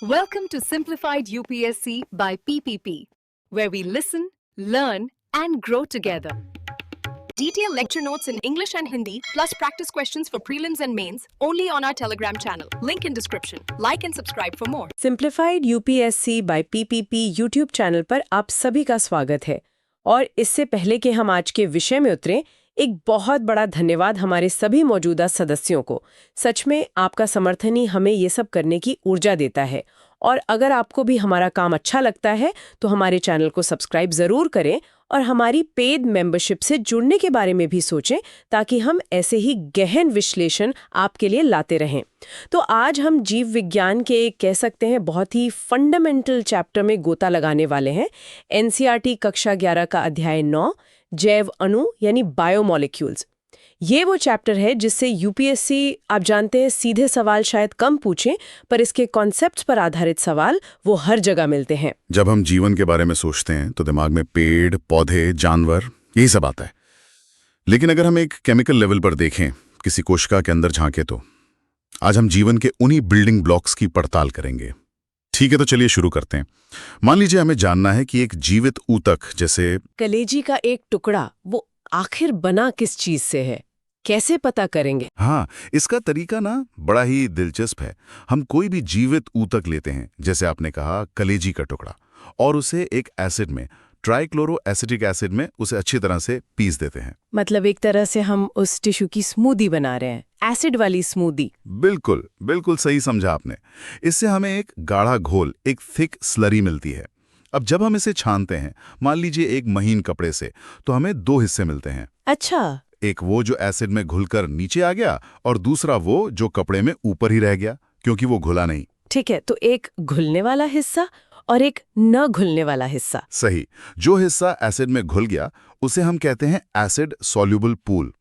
Welcome to Simplified UPSC by PPP, where we listen, learn, and grow together. Detailed lecture notes in English and Hindi, plus practice questions for prelims and mains, only on our Telegram channel. Link in description. Like and subscribe for more. Simplified UPSC by PPP YouTube channel पर आप सभी का स्वागत है। और इससे पहले कि हम आज के विषय में उतरें, एक बहुत बड़ा धन्यवाद हमारे सभी मौजूदा सदस्यों को। सच में आपका समर्थन ही हमें ये सब करने की ऊर्जा देता है। और अगर आपको भी हमारा काम अच्छा लगता है तो हमारे चैनल को सब्सक्राइब ज़रूर करें और हमारी पेड मेंबरशिप से जुड़ने के बारे में भी सोचें, ताकि हम ऐसे ही गहन विश्लेषण आपके लिए लाते रहें। तो आज हम जीव विज्ञान के कह सकते हैं बहुत ही फंडामेंटल चैप्टर में गोता लगाने वाले हैं। एनसीईआरटी कक्षा 11 का अध्याय 9, जैव अणु यानी बायोमोलिक्यूल्स। ये वो चैप्टर है जिससे यूपीएससी, आप जानते हैं, सीधे सवाल शायद कम पूछें, पर इसके कॉन्सेप्ट्स पर आधारित सवाल वो हर जगह मिलते हैं। जब हम जीवन के बारे में सोचते हैं तो दिमाग में पेड़, पौधे, जानवर, यही सब आता है। लेकिन अगर हम एक केमिकल लेवल पर देखें, किसी कोशिका के अंदर झांके, तो आज हम जीवन के उन्हीं बिल्डिंग ब्लॉक्स की पड़ताल करेंगे। ठीक है, तो चलिए शुरू करते हैं। मान लीजिए हमें जानना है कि एक जीवित ऊतक, जैसे कलेजी का एक टुकड़ा, वो आखिर बना किस चीज से है, कैसे पता करेंगे? हाँ, इसका तरीका ना बड़ा ही दिलचस्प है। हम कोई भी जीवित ऊतक लेते हैं, जैसे आपने कहा कलेजी का टुकड़ा, और उसे एक एसिड में, ट्राइक्लोरो एसिटिक एसिड में, उसे अच्छी तरह से पीस देते हैं। मतलब एक तरह से हम उस टिश्यू की स्मूदी बना रहे हैं, एसिड वाली स्मूदी। बिल्कुल बिल्कुल सही समझा आपने। इससे हमें एक गाढ़ा घोल, एक थिक स्लरी मिलती है। अब जब हम इसे छानते हैं, मान लीजिए एक महीन कपड़े से, तो हमें दो हिस्से मिलते हैं। अच्छा, एक वो जो एसिड में घुलकर नीचे आ गया, और दूसरा वो जो कपड़े में ऊपर ही रह गया, क्योंकि वो घुला नहीं। ठीक है, तो एक घुलने वाला हिस्सा और एक न घुलने वाला हिस्सा। सही। जो हिस्सा एसिड में घुल गया उसे हम कहते हैं एसिड सॉल्यूबल पूल।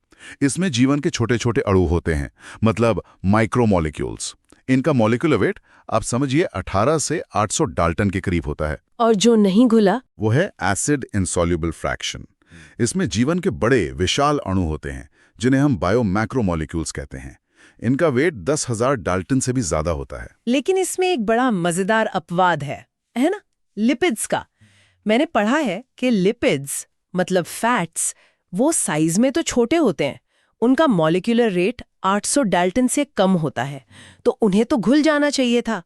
इसमें जीवन के छोटे छोटे अणु होते हैं, मतलब माइक्रोमोलिक्यूल्स। इनका मॉलिक्यूलर वेट आप समझिए 18 से 800 डाल्टन के करीब होता है। और जो नहीं घुला, वो है एसिड इनसॉल्यूबल फ्रैक्शन। इसमें जीवन के बड़े विशाल अणु होते हैं, जिन्हें हम बायोमैक्रोमोलिक्यूल्स कहते हैं। इनका वेट 10,000 डाल्टन से भी ज्यादा होता है। लेकिन इसमें एक बड़ा मजेदार अपवाद है ना, लिपिड्स का। मैंने पढ़ा है कि लिपिड्स मतलब फैट्स, वो साइज में तो छोटे होते हैं, उनका मॉलिक्यूलर रेट 800 डाल्टन से कम होता है, तो उन्हें तो घुल जाना चाहिए था,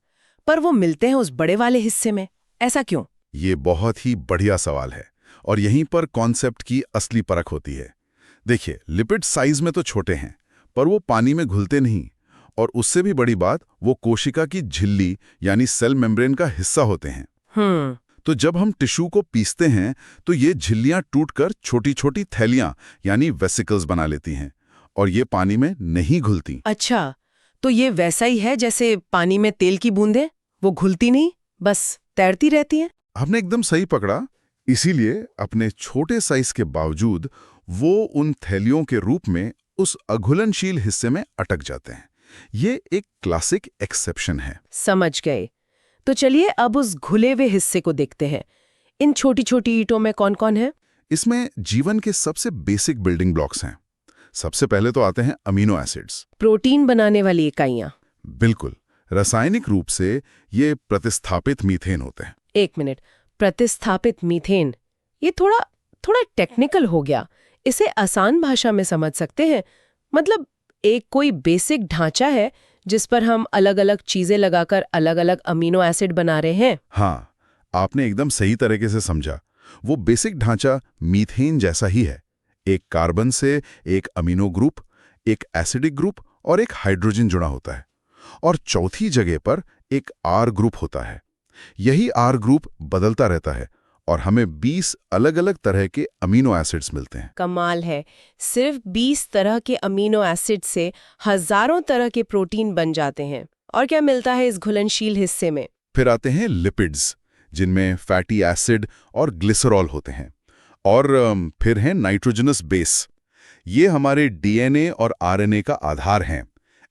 पर वो मिलते हैं उस बड़े वाले हिस्से में। ऐसा क्यों? ये बहुत ही बढ़िया सवाल है, और यहीं पर कॉन्सेप्ट की असली परख होती है। देखिए, लिपिड साइज में तो छोटे हैं, पर वो पानी में घुलते नहीं, और उससे भी बड़ी बात, वो कोशिका की झिल्ली यानी सेल मेम्ब्रेन का हिस्सा होते हैं। तो जब हम टिश्यू को पीसते हैं तो ये झिल्लियां टूटकर छोटी छोटी थैलियां यानी वेसिकल्स बना लेती हैं, और ये पानी में नहीं घुलती। अच्छा, तो ये वैसा ही है जैसे पानी में तेल की बूंदें, वो घुलती नहीं, बस तैरती रहती हैं। आपने एकदम सही पकड़ा। इसीलिए अपने छोटे साइज के बावजूद वो उन थैलियों के रूप में उस अघुलनशील हिस्से में अटक जाते हैं। ये एक क्लासिक एक्सेप्शन है। समझ गए। तो चलिए अब उस घुले हुए हिस्से को देखते हैं। इन छोटी छोटी ईंटों में कौन कौन है? इसमें जीवन के सबसे बेसिक बिल्डिंग ब्लॉक्स हैं। सबसे पहले तो आते हैं अमीनो एसिड्स, प्रोटीन बनाने वाली इकाइयां। बिल्कुल। रासायनिक रूप से ये प्रतिस्थापित मीथेन होते हैं। एक मिनट, प्रतिस्थापित मीथेन, ये थोड़ा टेक्निकल हो गया। इसे आसान भाषा में समझ सकते हैं। मतलब एक कोई बेसिक ढांचा है जिस पर हम अलग अलग चीजें लगाकर अलग अलग अमीनो एसिड बना रहे हैं। हाँ, आपने एकदम सही तरीके से समझा। वो बेसिक ढांचा मीथेन जैसा ही है। एक कार्बन से एक अमीनो ग्रुप, एक एसिडिक ग्रुप और एक हाइड्रोजन जुड़ा होता है, और चौथी जगह पर एक आर ग्रुप होता है। यही आर ग्रुप बदलता रहता है, और हमें 20 अलग अलग तरह के अमीनो एसिड्स मिलते हैं। कमाल है, सिर्फ 20 तरह के अमीनो एसिड से हजारों तरह के प्रोटीन बन जाते हैं। और क्या मिलता है इस घुलनशील हिस्से में? फिर आते हैं लिपिड्स, जिनमें फैटी एसिड और ग्लिसरॉल होते हैं। और फिर हैं नाइट्रोजनस बेस। ये हमारे डीएनए और आरएनए का आधार हैं।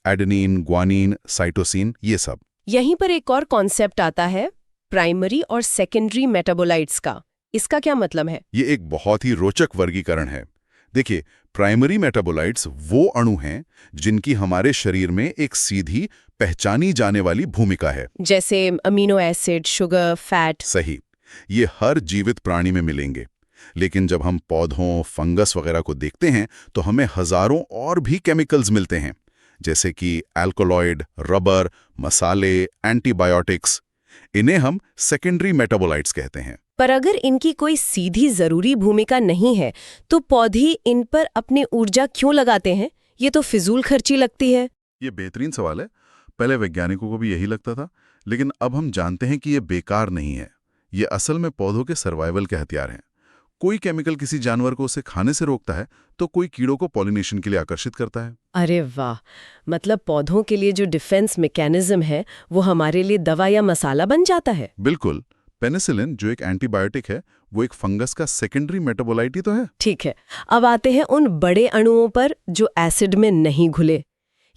एडेनिन, ग्वानिन, साइटोसिन, ये सब। यहीं पर एक और कॉन्सेप्ट आता है, प्राइमरी और सेकेंडरी मेटाबोलाइट्स का। इसका क्या मतलब है? ये एक बहुत ही रोचक वर्गीकरण है। देखिए, प्राइमरी मेटाबोलाइट्स वो अणु हैं जिनकी हमारे शरीर में एक सीधी पहचानी जाने वाली भूमिका है। जैसे अमीनो एसिड, शुगर, फैट। सही, ये हर जीवित प्राणी में मिलेंगे। लेकिन जब हम पौधों, फंगस वगैरह को देखते हैं तो हमें हजारों और भी केमिकल्स मिलते हैं, जैसे कि अल्कोलॉइड, रबर, मसाले, एंटीबायोटिक्स। इन्हें हम सेकेंडरी मेटाबोलाइट्स कहते हैं। पर अगर इनकी कोई सीधी जरूरी भूमिका नहीं है तो पौधे इन पर अपनी ऊर्जा क्यों लगाते हैं? ये तो फिजूल खर्ची लगती है। ये बेहतरीन सवाल है। पहले वैज्ञानिकों को भी यही लगता था, लेकिन अब हम जानते हैं कि ये बेकार नहीं है। ये असल में पौधों के सर्वाइवल के हथियार हैं। कोई केमिकल किसी जानवर को उसे खाने से रोकता है तो कोई कीड़ों को पॉलिनेशन के लिए आकर्षित करता है। अरे वाह, मतलब पौधों के लिए जो डिफेंस मैकेनिज्म है वो हमारे लिए दवा या मसाला बन जाता है। बिल्कुल। पेनिसिलिन जो एक एंटीबायोटिक है, वो एक फंगस का सेकेंडरी मेटाबोलाइट ही तो है। ठीक है, अब आते हैं उन बड़े अणुओं पर जो एसिड में नहीं घुले।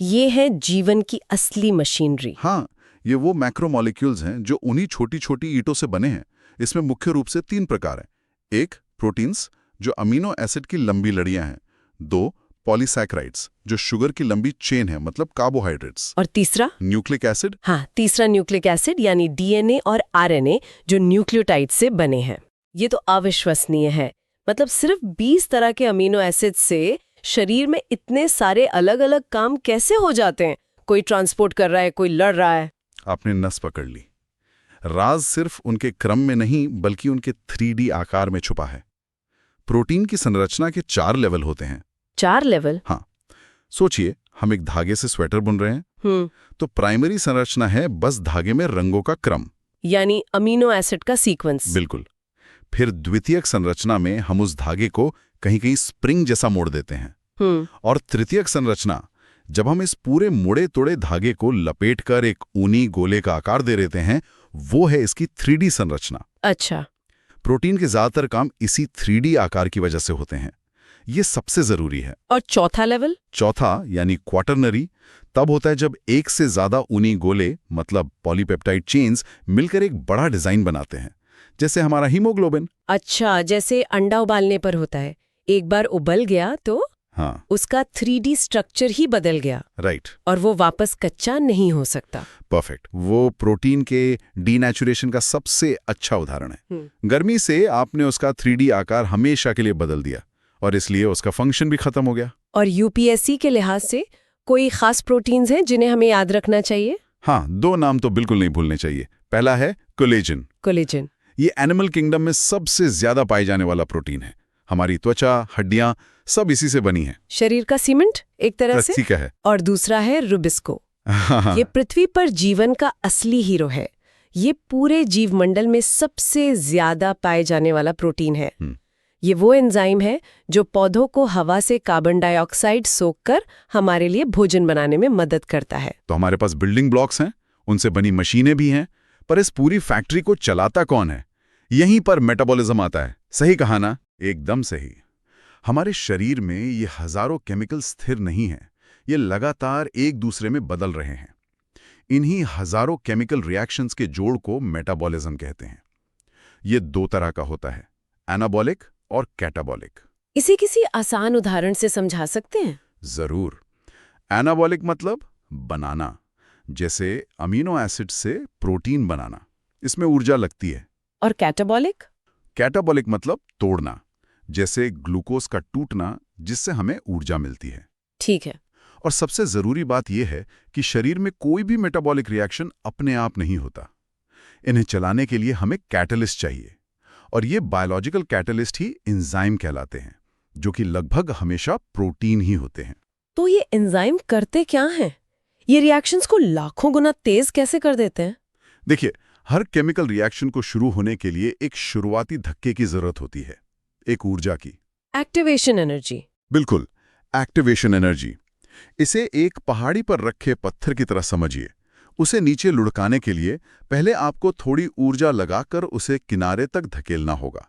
ये है जीवन की असली मशीनरी। हाँ, ये वो मैक्रोमॉलिक्यूल्स हैं जो उन्हीं छोटी छोटी ईंटों से बने हैं। इसमें मुख्य रूप से 3 प्रकार हैं। 1, प्रोटीन्स जो अमीनो एसिड की लंबी लड़ियां हैं। 2, पॉलीसैकेराइड्स जो शुगर की लंबी चेन है, मतलब कार्बोहाइड्रेट्स। और तीसरा? Nucleic acid. हाँ, तीसरा न्यूक्लिक एसिड यानी डीएनए और आरएनए जो न्यूक्लियोटाइड से बने हैं। ये तो अविश्वसनीय है। मतलब सिर्फ 20 तरह के अमीनो एसिड से शरीर में इतने सारे अलग अलग काम कैसे हो जाते हैं? कोई ट्रांसपोर्ट कर रहा है, कोई लड़ रहा है। आपने नस पकड़ ली। राज सिर्फ उनके क्रम में नहीं बल्कि उनके 3D आकार में छुपा है। प्रोटीन की संरचना के 4 लेवल होते हैं। 4 लेवल? हाँ, सोचिए, हम एक धागे से स्वेटर बुन रहे हैं। तो प्राइमरी संरचना है बस धागे में रंगों का क्रम, यानी अमीनो एसिड का सीक्वेंस। बिल्कुल। फिर द्वितीयक संरचना में हम उस धागे को कहीं कहीं स्प्रिंग जैसा मोड़ देते हैं। और तृतीयक संरचना, जब हम इस पूरे मुड़े तोड़े धागे को लपेटकर एक ऊनी गोले का आकार दे देते हैं, वो है इसकी 3D संरचना। अच्छा। प्रोटीन के ज्यादातर काम इसी 3D आकार की वजह से होते हैं। ये सबसे जरूरी है। और चौथा लेवल? चौथा यानी क्वाटरनरी तब होता है जब एक से ज्यादा ऊनी गोले, मतलब पॉलीपेप्टाइड चेन्स, मिलकर एक बड़ा डिजाइन बनाते हैं, जैसे हमारा हीमोग्लोबिन। अच्छा, जैसे अंडा उबालने पर होता है, एक बार उबल गया तो हाँ, उसका 3D स्ट्रक्चर ही बदल गया। राइट। और वो वापस कच्चा नहीं हो सकता। परफेक्ट। वो प्रोटीन के डीनेचुरेशन का सबसे अच्छा उदाहरण है। गर्मी से आपने उसका 3D आकार हमेशा के लिए बदल दिया और इसलिए उसका फंक्शन भी खत्म हो गया। और यूपीएससी के लिहाज से कोई खास प्रोटीन्स हैं जिन्हें हमें याद रखना चाहिए? हाँ, 2 नाम तो बिल्कुल नहीं भूलने चाहिए। पहला है कोलेजन। कोलेजन। ये एनिमल किंगडम में सबसे ज्यादा पाए जाने वाला प्रोटीन है। हमारी त्वचा, हड्डियां सब इसी से बनी हैं। शरीर का सीमेंट एक तरह से। ठीक है। और दूसरा है रुबिस्को। ये पृथ्वी पर जीवन का असली हीरो है। ये पूरे जीवमंडल में सबसे ज्यादा पाए जाने वाला प्रोटीन है। ये वो एंजाइम है जो पौधों को हवा से कार्बन डाइऑक्साइड सोखकर हमारे लिए भोजन बनाने में मदद करता है। तो हमारे पास बिल्डिंग ब्लॉक्स हैं, उनसे बनी मशीनें भी हैं, पर इस पूरी फैक्ट्री को चलाता कौन है? यहीं पर मेटाबॉलिज्म आता है। सही कहा ना? एकदम सही। हमारे शरीर में ये हजारों केमिकल स्थिर नहीं हैं, ये लगातार एक दूसरे में बदल रहे हैं। इन्हीं हजारों केमिकल रिएक्शंस के जोड़ को मेटाबॉलिज्म कहते हैं। ये 2 तरह का होता है, एनाबॉलिक और कैटाबॉलिक। इसे किसी आसान उदाहरण से समझा सकते हैं? जरूर। एनाबॉलिक मतलब बनाना, जैसे अमीनो एसिड से प्रोटीन बनाना, इसमें ऊर्जा लगती है। और कैटाबॉलिक? कैटाबॉलिक मतलब तोड़ना, जैसे ग्लूकोज का टूटना, जिससे हमें ऊर्जा मिलती है। ठीक है। और सबसे जरूरी बात यह है कि शरीर में कोई भी मेटाबॉलिक रिएक्शन अपने आप नहीं होता। इन्हें चलाने के लिए हमें कैटलिस्ट चाहिए, और ये बायोलॉजिकल कैटलिस्ट ही एंजाइम कहलाते हैं, जो कि लगभग हमेशा प्रोटीन ही होते हैं। तो ये एंजाइम करते क्या हैं? ये रिएक्शंस को लाखों गुना तेज कैसे कर देते हैं? देखिए, हर केमिकल रिएक्शन को शुरू होने के लिए एक शुरुआती धक्के की जरूरत होती है, एक ऊर्जा की। Activation energy. बिल्कुल, एक्टिवेशन एनर्जी। इसे एक पहाड़ी पर रखे पत्थर की तरह समझिए। उसे नीचे लुढ़काने के लिए पहले आपको थोड़ी ऊर्जा लगाकर उसे किनारे तक धकेलना होगा।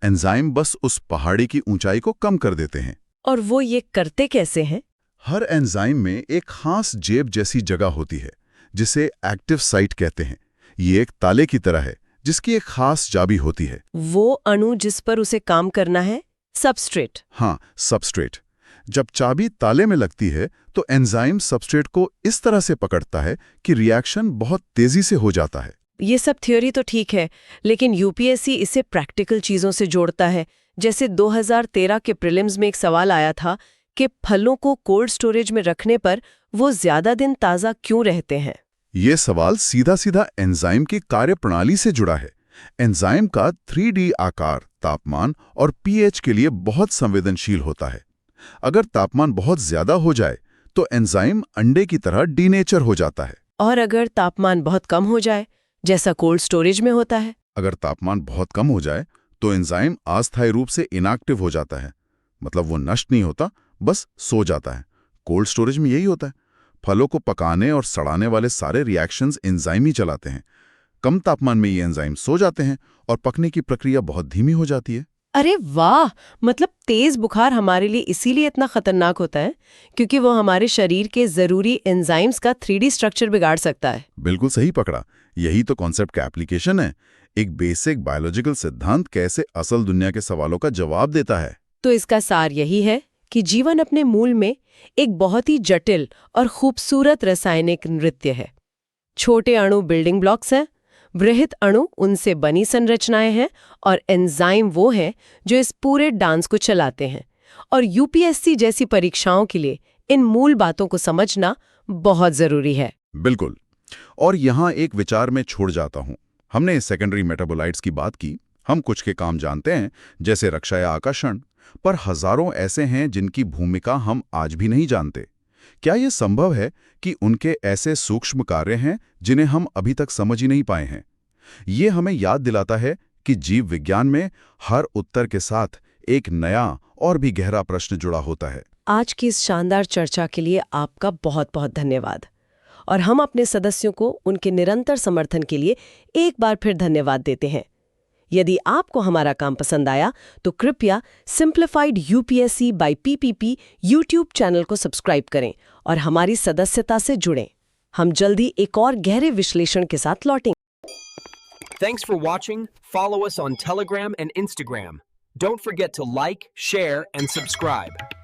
एंजाइम बस उस पहाड़ी की ऊंचाई को कम कर देते हैं। और वो ये करते कैसे हैं? हर एंजाइम में एक खास जेब जैसी जगह होती है, जिसे एक्टिव साइट कहते हैं। ये एक ताले की तरह है, जिसकी एक खास चाबी होती है। वो अणु जिस पर उसे काम करना है सबस्ट्रेट। हाँ, सबस्ट्रेट। जब चाबी ताले में लगती है तो एंजाइम सबस्ट्रेट को इस तरह से पकड़ता है कि रिएक्शन बहुत तेजी से हो जाता है। ये सब थ्योरी तो ठीक है, लेकिन यूपीएससी इसे प्रैक्टिकल चीजों से जोड़ता है। जैसे 2013 के प्रीलिम्स में एक सवाल आया था कि फलों को कोल्ड स्टोरेज में रखने पर वो ज्यादा दिन ताज़ा क्यों रहते हैं। ये सवाल सीधा सीधा एंजाइम की कार्यप्रणाली से जुड़ा है। एंजाइम का 3D आकार तापमान और पीएच के लिए बहुत संवेदनशील होता है। अगर तापमान बहुत ज्यादा हो जाए तो एंजाइम अंडे की तरह डीनेचर हो जाता है। और अगर तापमान बहुत कम हो जाए, जैसा कोल्ड स्टोरेज में होता है? अगर तापमान बहुत कम हो जाए तो एंजाइम अस्थायी रूप से इनएक्टिव हो जाता है। मतलब वो नष्ट नहीं होता, बस सो जाता है। कोल्ड स्टोरेज में यही होता है। फलों को पकाने और सड़ाने वाले सारे रिएक्शंस एंजाइम ही चलाते हैं। कम तापमान में ये एंजाइम सो जाते हैं और पकने की प्रक्रिया बहुत धीमी हो जाती है। अरे वाह! मतलब तेज बुखार हमारे लिए इसीलिए इतना खतरनाक होता है क्योंकि वो हमारे शरीर के जरूरी एंजाइम्स का 3D स्ट्रक्चर बिगाड़ सकता है। बिल्कुल सही पकड़ा। यही तो कॉन्सेप्ट का एप्लीकेशन है। एक बेसिक बायोलॉजिकल सिद्धांत कैसे असल दुनिया के सवालों का जवाब देता है। तो इसका सार यही है कि जीवन अपने मूल में एक बहुत ही जटिल और खूबसूरत रासायनिक नृत्य है। छोटे अणु बिल्डिंग ब्लॉक्स हैं, वृहत अणु उनसे बनी संरचनाएं हैं और एंजाइम वो हैं जो इस पूरे डांस को चलाते हैं। और यूपीएससी जैसी परीक्षाओं के लिए इन मूल बातों को समझना बहुत जरूरी है। बिल्कुल। और यहाँ एक विचार में छोड़ जाता हूँ। हमने सेकेंडरी मेटाबोलाइट्स की बात की। हम कुछ के काम जानते हैं, जैसे रक्षा या आकर्षण, पर हजारों ऐसे हैं जिनकी भूमिका हम आज भी नहीं जानते। क्या ये संभव है कि उनके ऐसे सूक्ष्म कार्य हैं जिन्हें हम अभी तक समझ ही नहीं पाए हैं? ये हमें याद दिलाता है कि जीव विज्ञान में हर उत्तर के साथ एक नया और भी गहरा प्रश्न जुड़ा होता है। आज की इस शानदार चर्चा के लिए आपका बहुत बहुत धन्यवाद। और हम अपने सदस्यों को उनके निरंतर समर्थन के लिए एक बार फिर धन्यवाद देते हैं। यदि आपको हमारा काम पसंद आया तो कृपया simplified UPSC by PPP YouTube channel को सब्सक्राइब करें और हमारी सदस्यता से जुड़ें। हम जल्दी एक और गहरे विश्लेषण के साथ लौटेंगे। Thanks for watching. Follow us on Telegram and Instagram. Don't forget to like, share, and subscribe.